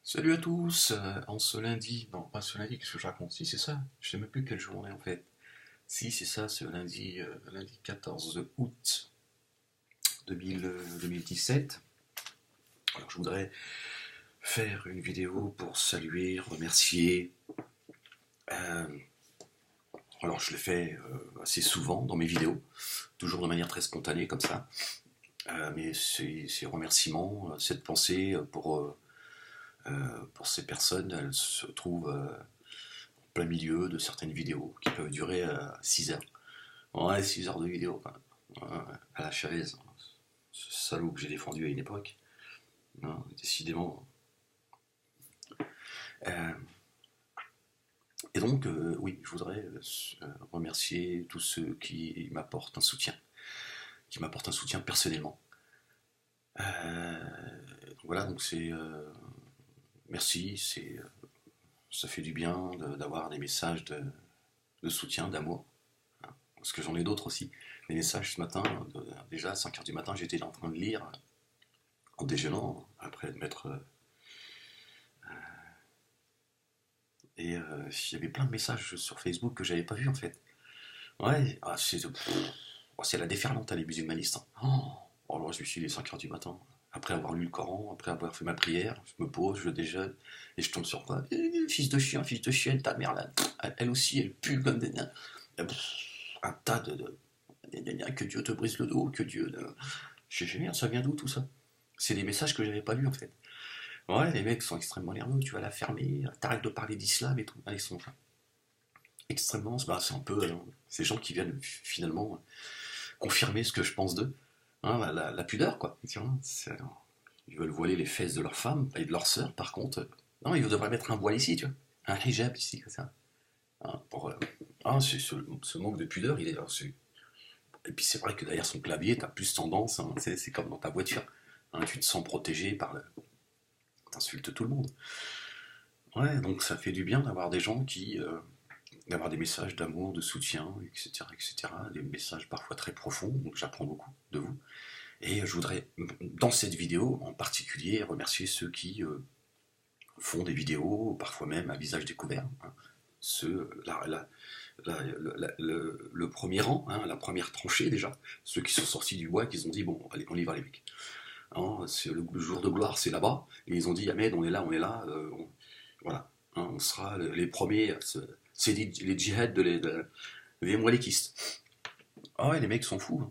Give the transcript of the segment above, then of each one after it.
Salut à tous, en ce lundi, non pas ce lundi, qu'est-ce que je raconte? Si c'est ça, je sais même plus quelle journée en fait. Si c'est ça, ce lundi, lundi 14 août 2017. Alors je voudrais faire une vidéo pour saluer, remercier. euh, alors je le fais assez souvent dans mes vidéos, toujours de manière très spontanée comme ça. Mais ces remerciements, cette pensée pour ces personnes, elles se trouvent plein milieu de certaines vidéos qui peuvent durer 6 heures. Ouais, 6 heures de vidéo quand même. Ouais, ouais, à la Chavez, ce salaud que j'ai défendu à une époque. Non, décidément. Euh, et donc, oui, je voudrais remercier tous ceux qui m'apportent un soutien, qui m'apportent un soutien personnellement. Voilà, donc c'est merci, ça fait du bien d'avoir des messages de soutien, d'amour. Parce que j'en ai d'autres aussi. Les messages ce matin, déjà à 5 heures du matin, j'étais en train de lire en déjeunant, après de mettre. Et il y avait plein de messages sur Facebook que j'avais pas vu en fait. Ouais, c'est la déferlante, hein, les musulmanistes. Hein. Oh, alors je me suis levé 5 heures du matin. Après avoir lu le Coran, après avoir fait ma prière, je me pose, je déjeune, et je tombe sur quoi? Fils de chien, fils de chienne, ta mère là, elle aussi, elle pue comme des nains. Un tas que Dieu te brise le dos, que Dieu. Je sais bien, ça vient d'où tout ça? C'est des messages que j'avais pas lus en fait. Ouais, les mecs sont extrêmement nerveux, tu vas la fermer, t'arrêtes de parler d'islam et tout. Ah, ils sont extrêmement. Bah, c'est un peu ces gens qui viennent finalement confirmer ce que je pense d'eux. Hein, la pudeur, quoi. Ils veulent voiler les fesses de leurs femmes et de leurs sœurs, par contre. Non, ils devraient mettre un voile ici, tu vois. Un hijab ici, comme ça. Hein, ce manque de pudeur, il est. Et puis c'est vrai que derrière son clavier, t'as plus tendance, hein, c'est comme dans ta voiture. Hein, tu te sens protégé par le. T'insultes tout le monde. Ouais, donc ça fait du bien d'avoir des gens qui. D'avoir des messages d'amour, de soutien, etc., etc. Des messages parfois très profonds, donc j'apprends beaucoup de vous. Et je voudrais, dans cette vidéo en particulier, remercier ceux qui font des vidéos, parfois même à visage découvert. Hein. Ceux, le premier rang, hein, la première tranchée déjà, ceux qui sont sortis du bois, qui ont dit bon, allez, on y va les mecs. Hein, c'est le jour de gloire, c'est là-bas. Et ils ont dit Ahmed, on est là, voilà. Hein, on sera les premiers. C'est les djihad des moualékistes. Ah ouais, les mecs sont fous. Hein.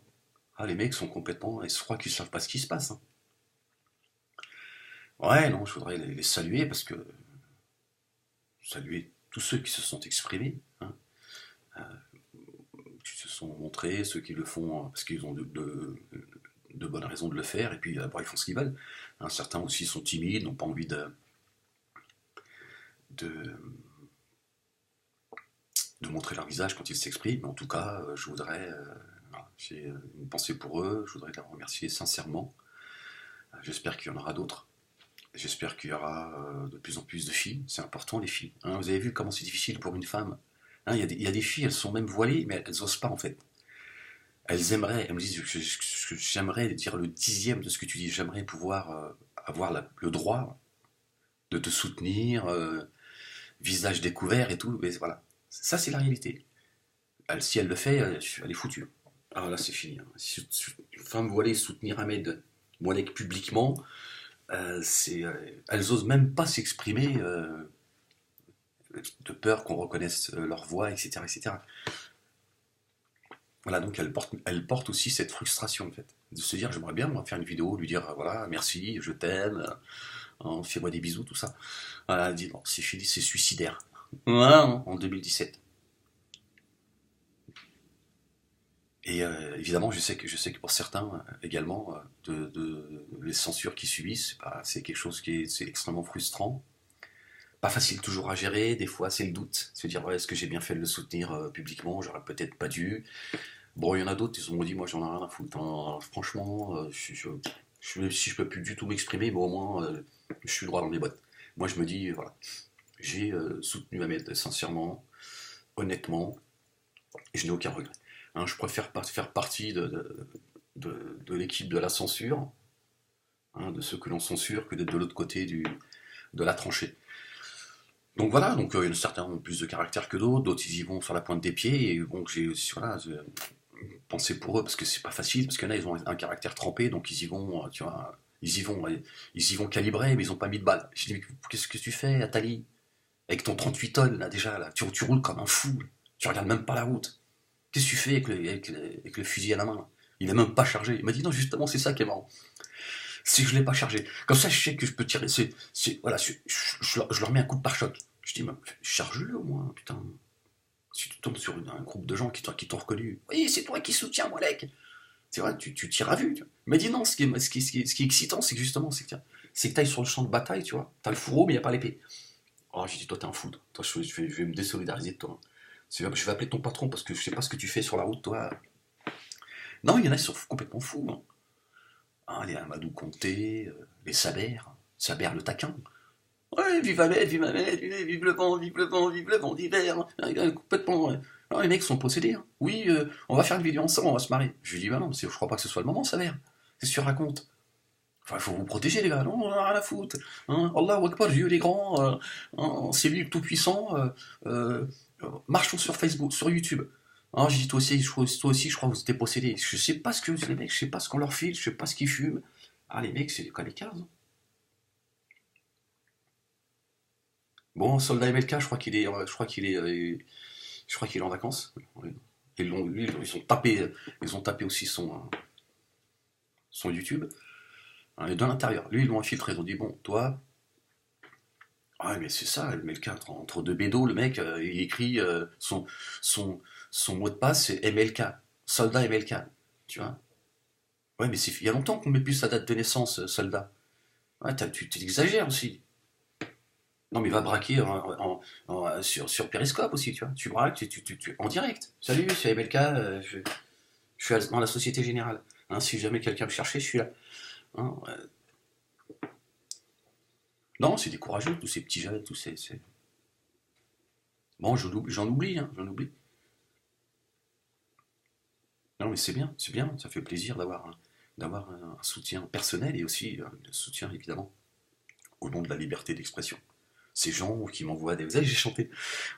Ah, les mecs sont complètement. Ils se croient qu'ils savent pas ce qui se passe. Hein. Ouais, non, je voudrais les saluer parce que. Saluer tous ceux qui se sont exprimés, hein, euh, qui se sont montrés, ceux qui le font parce qu'ils ont de bonnes raisons de le faire, et puis bon, ils font ce qu'ils veulent. Hein, certains aussi sont timides, n'ont pas envie de, de montrer leur visage quand ils s'expriment, mais en tout cas, je voudrais. Voilà, j'ai une pensée pour eux, je voudrais les remercier sincèrement. J'espère qu'il y en aura d'autres. J'espère qu'il y aura de plus en plus de filles. C'est important, les filles. Hein, vous avez vu comment c'est difficile pour une femme. Hein, il y a des filles, elles sont même voilées, mais elles n'osent pas en fait. Elles aimeraient, elles me disent, j'aimerais dire le dixième de ce que tu dis. J'aimerais pouvoir avoir le droit de te soutenir, visage découvert et tout. Mais voilà, ça c'est la réalité. Si elle le fait, elle est foutue. Ah là, c'est fini. Hein. Si une femme voilée soutenir Ahmed Moalek publiquement, elles osent même pas s'exprimer de peur qu'on reconnaisse leur voix, etc., etc. Voilà, donc elle porte aussi cette frustration en fait, de se dire j'aimerais bien moi faire une vidéo, lui dire voilà merci, je t'aime, fais-moi des bisous, tout ça. Voilà, elle dit non, c'est fini, c'est suicidaire. Voilà, en 2017. Et évidemment, je sais que pour certains également, les censures qu'ils subissent, bah, c'est quelque chose c'est extrêmement frustrant. Pas facile toujours à gérer, des fois c'est le doute, se dire ouais, est-ce que j'ai bien fait de le soutenir publiquement, j'aurais peut-être pas dû. Bon, il y en a d'autres, ils ont dit moi j'en ai rien à foutre. Hein. Franchement, si je peux plus du tout m'exprimer, mais au moins je suis droit dans les bottes. Moi je me dis, voilà, j'ai soutenu Ahmed sincèrement, honnêtement, et je n'ai aucun regret. Hein, je préfère faire partie de l'équipe de la censure, hein, de ceux que l'on censure, que d'être de l'autre côté de la trancher. Donc voilà, donc certains ont plus de caractère que d'autres ils y vont sur la pointe des pieds, et bon, voilà, pensé pour eux, parce que c'est pas facile, parce qu'il y en a, ils ont un caractère trempé, donc ils y vont, tu vois, ils y vont calibrer, mais ils ont pas mis de balles. Je dis, mais qu'est-ce que tu fais, Atali? Avec ton 38 tonnes, là, déjà, là, tu roules comme un fou, là. Tu regardes même pas la route. Qu'est-ce que tu fais avec le fusil à la main, là? Il est même pas chargé. Il m'a dit, non, justement, c'est ça qui est marrant. Si je l'ai pas chargé. Comme ça, je sais que je peux tirer. Voilà, je leur mets un coup de pare-choc. Je dis, charge-le au moins, putain. Si tu tombes sur un groupe de gens qui t'ont reconnu, oui, c'est toi qui soutiens Molek. C'est vrai, tu tires à vue. Tu vois. Il m'a dit non, ce qui est excitant, c'est que justement, c'est que t'ailles sur le champ de bataille, tu vois. T'as le fourreau, mais il n'y a pas l'épée. Oh, j'ai dit, toi, t'es un fou. Toi, je vais me désolidariser de toi. Je vais appeler ton patron parce que je sais pas ce que tu fais sur la route, toi. Non, il y en a qui sont complètement fous. Hein. Ah, les Amadou Conté, les Saber le taquin. Ouais, vive Ahmed, vive le vent, vive le vent, vive le vent d'hiver. Complètement. Ouais. Alors, les mecs sont possédés. Hein. Oui, on va faire une vidéo ensemble, on va se marrer. Je lui dis, bah non, je crois pas que ce soit le moment, Saber. Qu'est-ce que tu racontes? Enfin, il faut vous protéger, les gars. Non, on a rien à foutre. Hein. Allah Akbar, Dieu les grands. Hein, c'est lui le tout-puissant. Marchons sur Facebook, sur YouTube. Hein, j'ai dit, toi aussi, je crois que vous êtes possédés. Je sais pas ce que les mecs, je sais pas ce qu'on leur file, je sais pas ce qu'ils fument. Ah, les mecs, c'est des kamikazes. Hein. Bon, soldat MLK, je crois qu'il est en vacances. Ils ont tapé aussi son YouTube. Hein, et de l'intérieur. Lui, ils l'ont infiltré. Ils ont dit, bon, toi, ah, mais c'est ça, le MLK, entre deux bédos, le mec, il écrit son, son mot de passe, c'est MLK, soldat MLK, tu vois. Ouais, mais il y a longtemps qu'on met plus sa date de naissance, soldat. Ouais, tu exagères aussi. Non, mais va braquer sur Periscope aussi, tu vois. Tu braques, en direct. Salut, c'est MLK, je suis dans la Société Générale. Hein, si jamais quelqu'un me cherchait, je suis là. Hein, non, c'est décourageux, tous ces petits jeunes, tous ces. Bon, j'en oublie, hein, j'en oublie. Non, mais c'est bien, ça fait plaisir d'avoir un soutien personnel et aussi un soutien, évidemment, au nom de la liberté d'expression. Ces gens qui m'envoient des. Vous savez, j'ai chanté.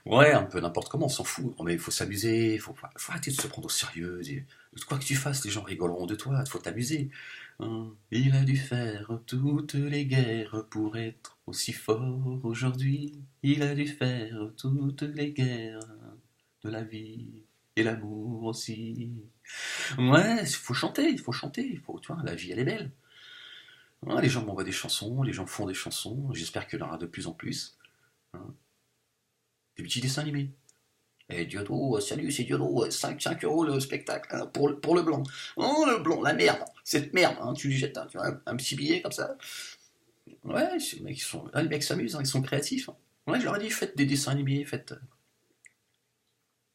Ouais, un peu n'importe comment, on s'en fout. Mais il faut s'amuser, faut arrêter de se prendre au sérieux. Quoi que tu fasses, les gens rigoleront de toi, il faut t'amuser. Hein. Il a dû faire toutes les guerres pour être aussi fort aujourd'hui. Il a dû faire toutes les guerres de la vie et l'amour aussi. Ouais, il faut chanter, tu vois, la vie elle est belle. Ouais, les gens m'envoient des chansons, les gens font des chansons, j'espère qu'il y en aura de plus en plus. Hein. Des petits dessins animés. Et Diodo, salut, c'est Diodo, 5 euros le spectacle hein, pour le blanc. Oh, le blanc, la merde, cette merde, hein, tu lui jettes tu vois, un petit billet comme ça. Ouais, les mecs s'amusent, hein, ils sont créatifs. Hein. Ouais, je leur ai dit, faites des dessins animés, faites.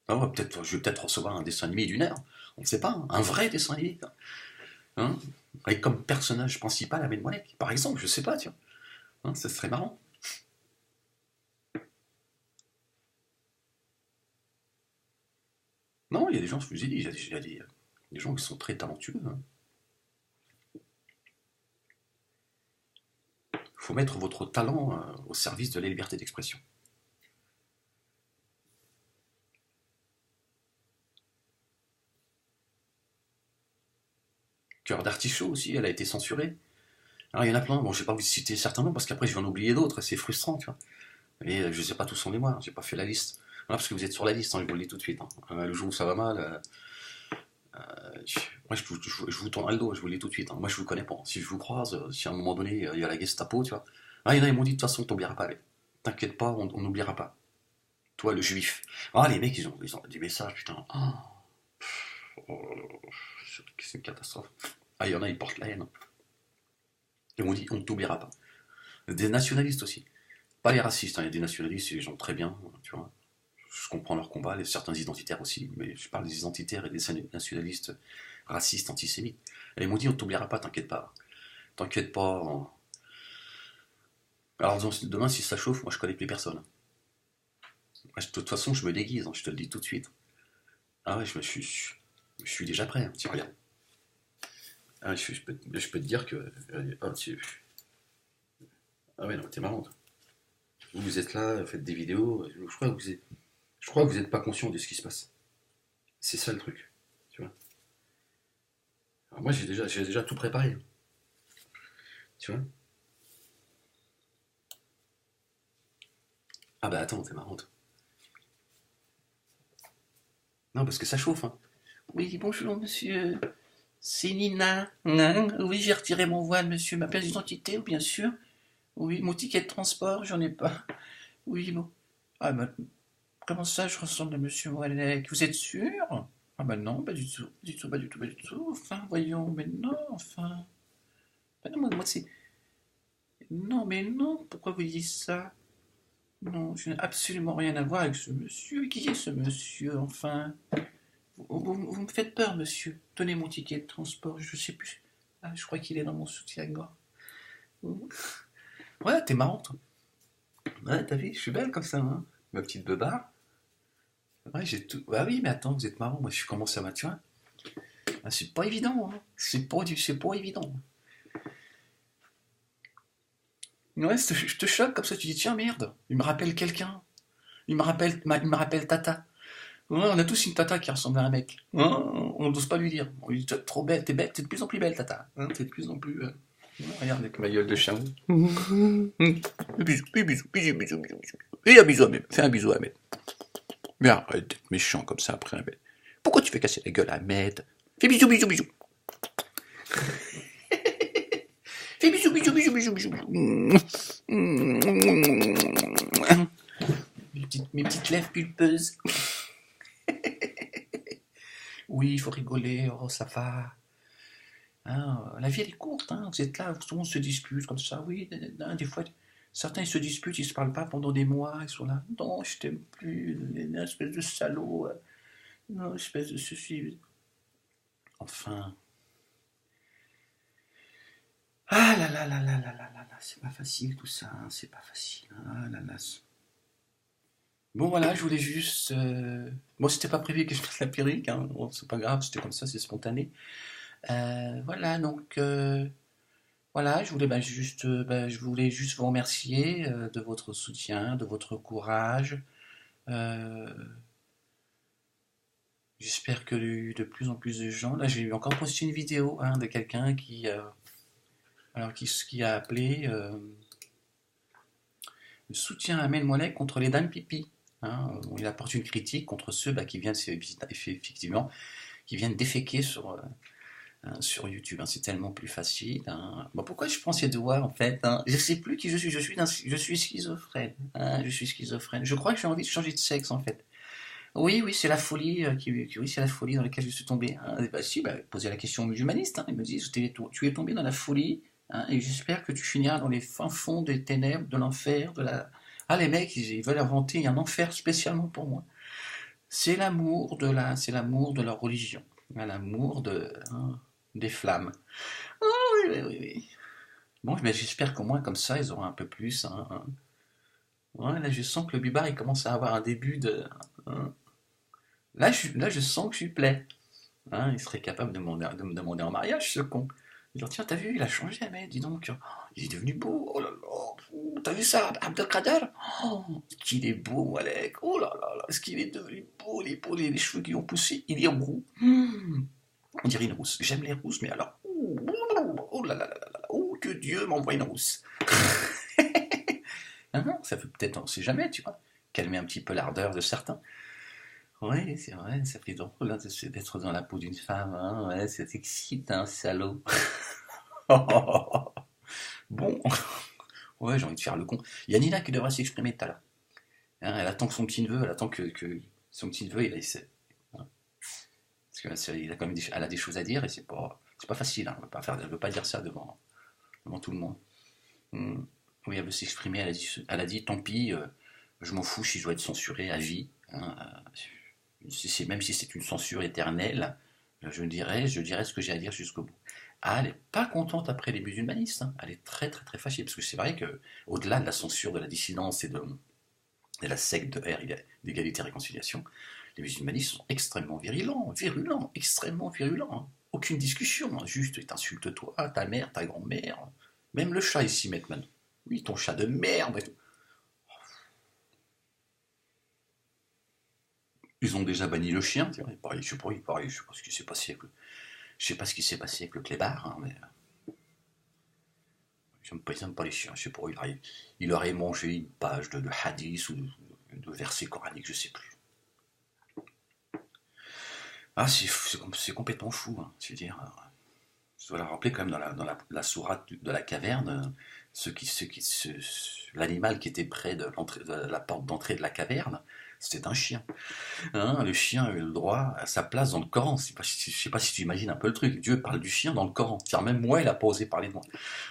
Ah ouais, je vais peut-être recevoir un dessin animé d'une heure, on ne sait pas, hein, un vrai dessin animé. Hein, avec comme personnage principal Ahmed Moalek, par exemple, je sais pas, tu vois. Hein, ça serait marrant. Non, il y a des gens, je vous ai dit, il y a des gens qui sont très talentueux. Hein. Il faut mettre votre talent au service de la liberté d'expression. Cœur d'artichaut aussi, elle a été censurée. Alors il y en a plein, bon je vais pas vous citer certains noms parce qu'après je vais en oublier d'autres et c'est frustrant, tu vois. Mais je ne sais pas tous en mémoire, j'ai pas fait la liste. Voilà, parce que vous êtes sur la liste, hein, je vous le dis tout de suite. Hein. Le jour où ça va mal, moi je vous tendrai le dos, je vous le dis tout de suite. Hein. Moi je vous connais pas. Si je vous croise, si à un moment donné il y a la Gestapo, tu vois. Ah, il y en a, ils m'ont dit de toute façon, t'oublieras pas, t'inquiète pas, on n'oubliera pas. Toi, le juif. Ah, les mecs, ils ont des messages, putain. Oh, c'est une catastrophe. Ah, il y en a, ils portent la haine. Ils m'ont dit, on ne t'oubliera pas. Des nationalistes aussi. Pas les racistes, hein, il y a des nationalistes, c'est des gens très bien, tu vois. Je comprends leur combat, certains identitaires aussi, mais je parle des identitaires et des nationalistes racistes, antisémites. Et ils m'ont dit, on ne t'oubliera pas, t'inquiète pas. T'inquiète pas. Alors demain, si ça chauffe, moi je connais plus personne. De toute façon, je me déguise, hein, je te le dis tout de suite. Ah ouais, je suis déjà prêt, hein, tiens, regarde. Ah, je peux te dire que. Ah, ah ouais, non, t'es marrant. Vous êtes là, vous faites des vidéos, je crois que vous n'êtes pas conscient de ce qui se passe. C'est ça le truc, tu vois. Alors moi j'ai déjà tout préparé, tu vois. Ah bah attends, c'est marrant. Non, parce que ça chauffe, hein. Oui, bonjour monsieur. C'est Nina. Oui, j'ai retiré mon voile, monsieur. Ma pièce d'identité, bien sûr. Oui, mon ticket de transport, j'en ai pas. Oui, bon. Ah bah, comment ça, je ressemble à monsieur Moalek? Vous êtes sûr? Ah bah non, pas du tout. Pas du tout, pas du tout, pas du tout. Enfin, voyons, mais non, enfin. Bah non, moi c'est... Non, mais non, pourquoi vous dites ça? Non, je n'ai absolument rien à voir avec ce monsieur. Qui est ce monsieur, enfin? Vous me faites peur, monsieur. Donnez mon ticket de transport, je sais plus. Ah, je crois qu'il est dans mon soutien-gorge. Ouais, t'es marrant, toi. Ouais, t'as vu, je suis belle comme ça, hein. Ma petite beubare. Ouais, j'ai tout. Ah oui, mais attends, vous êtes marrant. Moi, je commence à tu vois. Ah, c'est pas évident, hein. C'est pas évident. Ouais, je te choque comme ça, tu dis, tiens, merde, il me rappelle quelqu'un. Il me rappelle Tata. Ouais, on a tous une Tata qui ressemble à un mec. Hein, on n'ose pas lui dire. On lui dit, trop belle, t'es de plus en plus belle, Tata. Hein, t'es de plus en plus. Regarde avec ma gueule de chien. Bisous, bisous, bisous, bisous, bisous, bisous. Et un bisou à Ahmed. Fais un bisou à Ahmed. Mais arrête d'être méchant comme ça après Ahmed. Pourquoi tu fais casser la gueule à Ahmed? Fais bisous, bisous, bisous. Fais bisous, bisous, bisous, bisous, bisous. Mes petites lèvres pulpeuses. Oui, il faut rigoler, oh ça va. Hein, la vie elle est courte, hein. Vous êtes là, tout le monde se dispute comme ça, oui, des fois, certains ils se disputent, ils se parlent pas pendant des mois, ils sont là, non, je t'aime plus, une espèce de salaud, non, espèce de ceci. Enfin. Ah là là là là là là là là, c'est pas facile tout ça, hein, c'est pas facile. Ah là là. Bon voilà, je voulais juste. Bon, c'était pas prévu que je fasse la perruque, hein. Bon, c'est pas grave, c'était comme ça, c'est spontané. Voilà, donc voilà, je voulais juste vous remercier de votre soutien, de votre courage. Euh, J'espère que de plus en plus de gens. Là, j'ai encore posté une vidéo hein, de quelqu'un qui a appelé le soutien à Amel Mollek contre les dames pipi. Hein. Il apporte une critique contre ceux qui viennent effectivement qui viennent déféquer sur YouTube. Hein. C'est tellement plus facile. Hein. Bon, pourquoi je prends ces doigts en fait hein. Je sais plus qui je suis. Je suis schizophrène. Hein. Je suis schizophrène. Je crois que j'ai envie de changer de sexe en fait. Oui, oui, c'est la folie oui, c'est la folie dans laquelle je suis tombé. Hein. Bah, si, bah, poser la question aux humanistes. Hein. Ils me disent, tu es tombé dans la folie, hein, et j'espère que tu finiras dans les fins fonds des ténèbres, de l'enfer, de la. Ah, les mecs, ils veulent inventer un enfer spécialement pour moi. C'est l'amour de leur religion, hein, l'amour des flammes. Oh, oui, oui, oui, oui. Bon, mais j'espère qu'au moins comme ça, ils auront un peu plus. Hein. Ouais, là, je sens que le bubard, il commence à avoir un début de. Hein. Là, je sens que je lui plais. Hein, il serait capable de me demander en mariage, ce con. Dire, tiens, t'as vu, il a changé, mais dis donc, oh, il est devenu beau. Oh là là, oh, t'as vu ça, Abdelkader? Oh, qu'il est beau, Alec. Oh là là là, est-ce qu'il est devenu beau, les cheveux qui ont poussé, il est roux. On dirait une rousse. J'aime les rousses, mais alors, oh là là là là là, oh que Dieu m'envoie une rousse. Hein, ça peut peut-être, on sait jamais, tu vois, calmer un petit peu l'ardeur de certains. Ouais, c'est vrai, ça fait drôle hein, d'être dans la peau d'une femme, hein, ouais, ça t'excite, hein, salaud. Bon, ouais, j'ai envie de faire le con. Il y a Nina qui devrait s'exprimer tout à l'heure. Hein, elle attend que son petit neveu, elle attend que son petit neveu, il essaie. Hein. Parce qu'il a quand même elle a des choses à dire et c'est pas facile. Hein, elle veut pas dire ça devant tout le monde. Oui, elle veut s'exprimer. Elle a dit, tant pis, je m'en fous si je dois être censurée à vie. Hein, même si c'est une censure éternelle, je dirais ce que j'ai à dire jusqu'au bout. Ah, elle n'est pas contente après les musulmanistes. Hein. Elle est très très très fâchée parce que c'est vrai que au-delà de la censure de la dissidence et de la secte d'égalité et réconciliation, les musulmanistes sont extrêmement virulents, extrêmement virulents. Hein. Aucune discussion, hein. Juste t'insultes-toi, ta mère, ta grand-mère, même le chat ici maintenant. Oui, ton chat de merde. Ils ont déjà banni le chien, tu vois. Pareil, je sais pas, pareil, je sais pas ce qui s'est passé je sais pas ce qui s'est passé avec le clébard, hein, mais ils aiment pas les chiens, je sais pas, il aurait mangé une page de hadith ou de versets coraniques, je sais plus. Ah, c'est complètement fou, hein, je veux dire. Je dois la rappeler quand même dans la sourate de la caverne, l'animal qui était près de la porte d'entrée de la caverne, c'était un chien. Hein, le chien a eu le droit à sa place dans le Coran. Je sais pas si tu imagines un peu le truc. Dieu parle du chien dans le Coran. Tiens, même moi, il a pas osé parler de moi.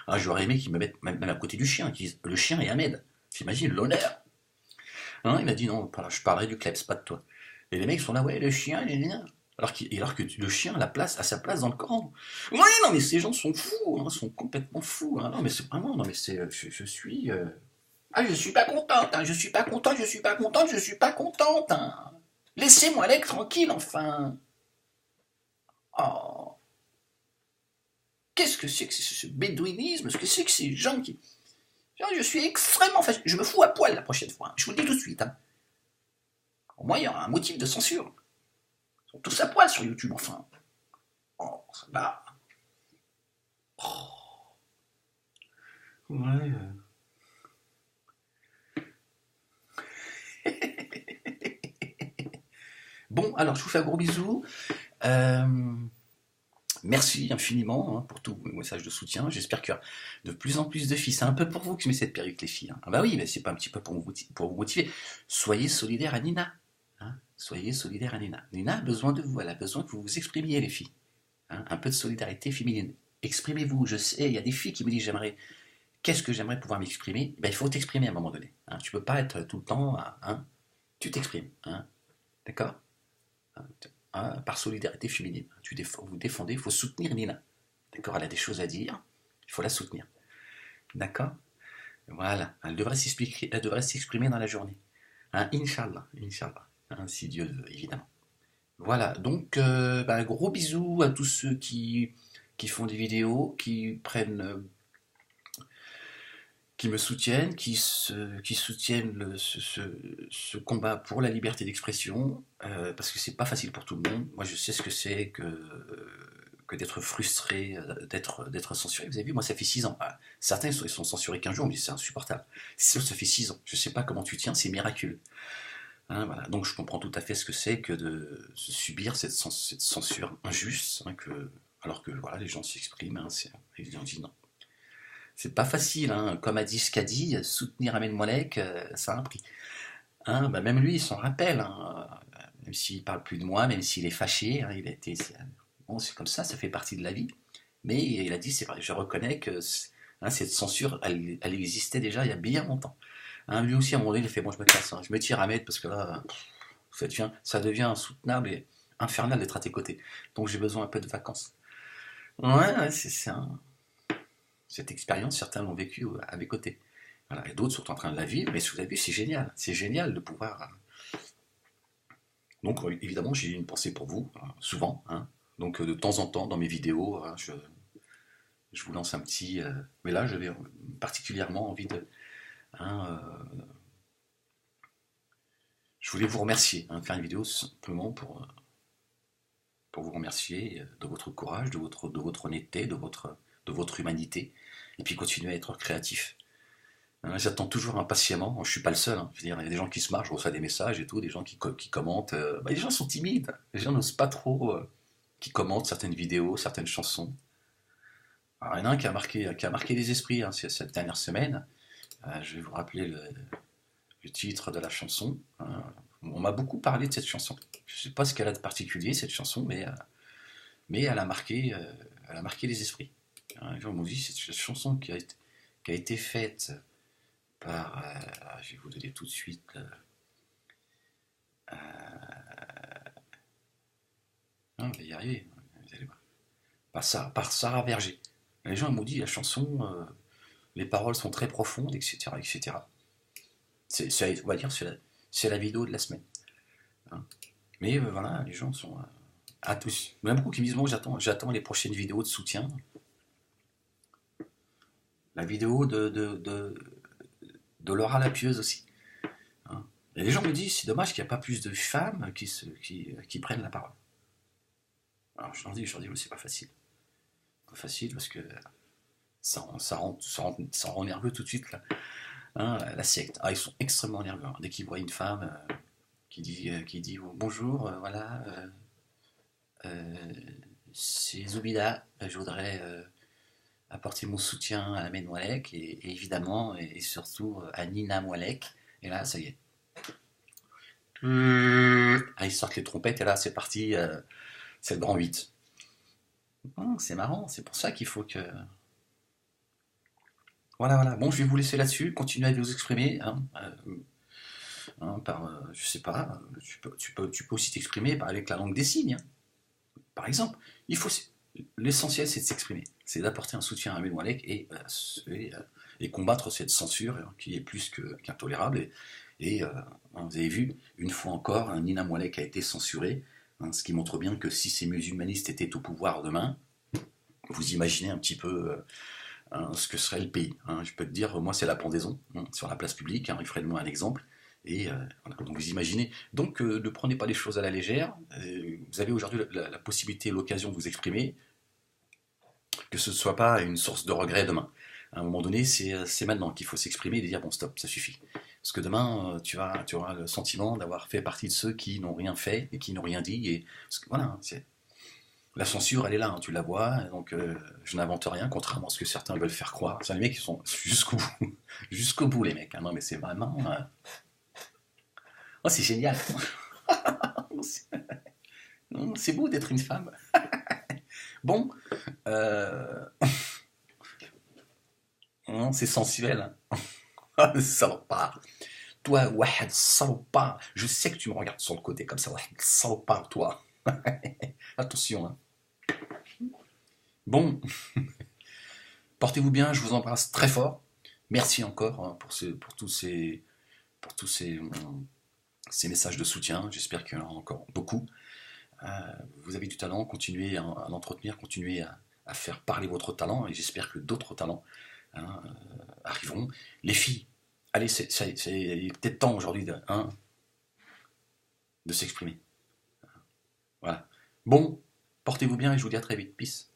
Ah, j'aurais aimé qu'il me mette même à côté du chien, qu'ils disent le chien est Ahmed. T'imagines l'honneur. Hein, il a dit non, je parlerai du kleps, pas de toi. Et les mecs sont là, ouais, le chien, il est bien. Alors que le chien a sa place dans le Coran. Ouais, non, mais ces gens sont fous, hein, sont complètement fous. Hein. Non, mais c'est vraiment, non, mais je suis. Ah, je suis pas contente, hein, je suis pas contente, je suis pas contente, je suis pas contente. Hein. Laissez-moi Alec tranquille, enfin. Oh, qu'est-ce que c'est que ce bédouinisme? Ce que c'est que ces gens qui. Je suis extrêmement fâché. Je me fous à poil la prochaine fois. Hein. Je vous le dis tout de suite. Hein. Au moins, il y aura un motif de censure. Ils sont tous à poil sur YouTube, enfin. Oh, ça va. Oh. Ouais. Bon, alors je vous fais un gros bisou. Euh, Merci infiniment hein, pour tous vos messages de soutien. J'espère qu'il y a de plus en plus de filles. C'est un peu pour vous que je mets cette perruque, les filles. Hein. Ah bah oui, mais c'est pas un petit peu pour vous motiver. Soyez solidaires à Nina. Hein. Soyez solidaires à Nina. Nina a besoin de vous. Elle a besoin que vous vous exprimiez, les filles. Hein. Un peu de solidarité féminine. Exprimez-vous. Je sais, il y a des filles qui me disent qu'est-ce que j'aimerais pouvoir m'exprimer. Ben, il faut t'exprimer à un moment donné. Hein. Tu peux pas être tout le temps. Hein. Tu t'exprimes. Hein. D'accord. Hein, par solidarité féminine. Vous défendez, il faut soutenir Nina. D'accord. Elle a des choses à dire. Il faut la soutenir. D'accord. Voilà. Elle devrait s'exprimer dans la journée. Hein, Inch'Allah. Inch'Allah. Hein, si Dieu le veut, évidemment. Voilà. Donc, gros bisous à tous ceux qui font des vidéos, qui me soutiennent, qui soutiennent ce combat pour la liberté d'expression, parce que c'est pas facile pour tout le monde. Moi, je sais ce que c'est que d'être frustré, d'être censuré. Vous avez vu, moi, ça fait 6 ans. Ah, certains, ils sont censurés qu'un jour, mais c'est insupportable. Ça fait 6 ans. Je sais pas comment tu tiens, c'est miraculeux. Hein, voilà. Donc, je comprends tout à fait ce que c'est que de subir cette censure injuste, hein, alors que voilà, les gens s'expriment, hein, les gens disent non. C'est pas facile, hein. Comme a dit Skadi, soutenir Ahmed Moalek, ça a un prix. Hein, bah même lui, il s'en rappelle. Hein. Même s'il parle plus de moi, même s'il est fâché, hein, il a été. Bon, c'est comme ça fait partie de la vie. Mais il a dit, c'est vrai, je reconnais que hein, cette censure, elle existait déjà il y a bien longtemps. Hein, lui aussi, à un moment donné, il a fait, bon, je me casse, hein, je me tire Ahmed, parce que là, ça devient insoutenable et infernal d'être à tes côtés. Donc j'ai besoin un peu de vacances. Ouais, cette expérience, certains l'ont vécu à mes côtés. Voilà, et d'autres sont en train de la vivre, mais vous avez vu, c'est génial. C'est génial de pouvoir. Donc, évidemment, j'ai une pensée pour vous, souvent. Hein. Donc, de temps en temps, dans mes vidéos, hein, je vous lance un petit. Mais là, j'avais particulièrement envie de. Hein, je voulais vous remercier, hein, faire une vidéo simplement pour vous remercier de votre courage, de votre honnêteté, de votre humanité, et puis continuer à être créatif. Hein, j'attends toujours impatiemment, je suis pas le seul, hein. Je veux dire, il y a des gens qui se marrent, je reçois des messages et tout, des gens qui commentent. Les gens sont timides, les gens n'osent pas trop, qui commentent certaines vidéos, certaines chansons. Alors, il y en a un qui a marqué les esprits hein, cette dernière semaine. Je vais vous rappeler le titre de la chanson. Hein. On m'a beaucoup parlé de cette chanson. Je ne sais pas ce qu'elle a de particulier, cette chanson, mais elle a marqué les esprits. Hein, les gens m'ont dit, c'est cette chanson qui a été faite par, je vais vous donner tout de suite, on va y arriver, vous allez voir, par Sarah Verger. Les gens m'ont dit, la chanson, les paroles sont très profondes, etc. etc. On va dire, c'est la vidéo de la semaine. Hein. Mais voilà, les gens sont à tous. Il y en a beaucoup qui me disent, bon, j'attends les prochaines vidéos de soutien. La vidéo de Laura la Pieuse aussi. Hein. Et les gens me disent, c'est dommage qu'il n'y a pas plus de femmes qui prennent la parole. Alors je leur dis, oui, c'est pas facile. Pas facile parce que ça rend nerveux tout de suite là. Hein, la secte. Ah, ils sont extrêmement nerveux. Hein. Dès qu'ils voient une femme qui dit oh, bonjour, voilà, euh, c'est Zoubida, je voudrais apporter mon soutien à Amen Moualek et évidemment et surtout à Nina Moualek. Et là, ça y est. Ah, ils sortent les trompettes et là, c'est parti, c'est le grand 8. C'est marrant, c'est pour ça qu'il faut que. Voilà, voilà. Bon, je vais vous laisser là-dessus. Continuez à vous exprimer. Hein, par, je sais pas, tu peux aussi t'exprimer avec la langue des signes. Hein. Par exemple, il faut, l'essentiel, c'est de s'exprimer. C'est d'apporter un soutien à Ahmed Moualek et combattre cette censure hein, qui est plus qu'intolérable. Vous avez vu, une fois encore, un Nina Moualek a été censuré, hein, ce qui montre bien que si ces musulmanistes étaient au pouvoir demain, vous imaginez un petit peu hein, ce que serait le pays. Hein. Je peux te dire, moi, c'est la pendaison hein, sur la place publique. Hein, il ferait de moi un exemple. Et voilà, donc vous imaginez. Donc ne prenez pas les choses à la légère. Vous avez aujourd'hui la possibilité, l'occasion de vous exprimer, que ce ne soit pas une source de regret demain. À un moment donné, c'est maintenant qu'il faut s'exprimer et dire bon stop, ça suffit. Parce que demain, tu auras le sentiment d'avoir fait partie de ceux qui n'ont rien fait et qui n'ont rien dit. Et, parce que, voilà, la censure, elle est là, hein, tu la vois, donc je n'invente rien, contrairement à ce que certains veulent faire croire. C'est les mecs qui sont jusqu'au bout, jusqu'au bout, les mecs. Hein. Non, mais c'est vraiment. Oh, c'est génial. C'est beau d'être une femme. Bon, euh... c'est sensuel. Salopard. Toi, Wahed, salopard. Je sais que tu me regardes sur le côté comme ça, Wahed, salopard, toi. Attention. Hein. Bon, portez-vous bien, je vous embrasse très fort. Merci encore hein, pour tous ces messages de soutien. J'espère qu'il y en aura encore beaucoup. Vous avez du talent, continuez à l'entretenir, continuez à faire parler votre talent et j'espère que d'autres talents hein, arriveront. Les filles, allez, c'est peut-être temps aujourd'hui hein, de s'exprimer. Voilà. Bon, portez-vous bien et je vous dis à très vite. Peace.